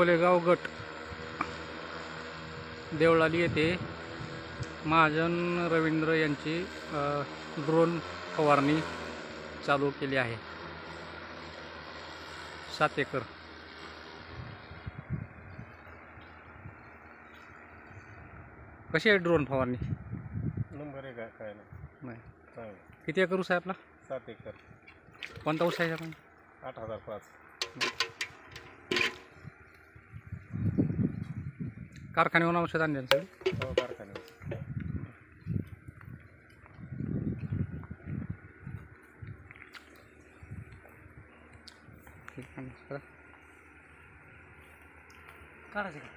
कोलेगाव गट देवळाली येथे महाजन रवींद्र यांची ड्रोन फवारणी चालू केली आहे. 7 एकर. कशी आहे ड्रोन फवारणी? नंबर एक आहे, काय नाही. नाही. किती एकर ऊस आहे आपला? 7 एकर. कोणता ऊस आहे आपण? 8005. कारखान्यावरून औषध आणले सगळे? हो, कारखान्यात. काढायचं का?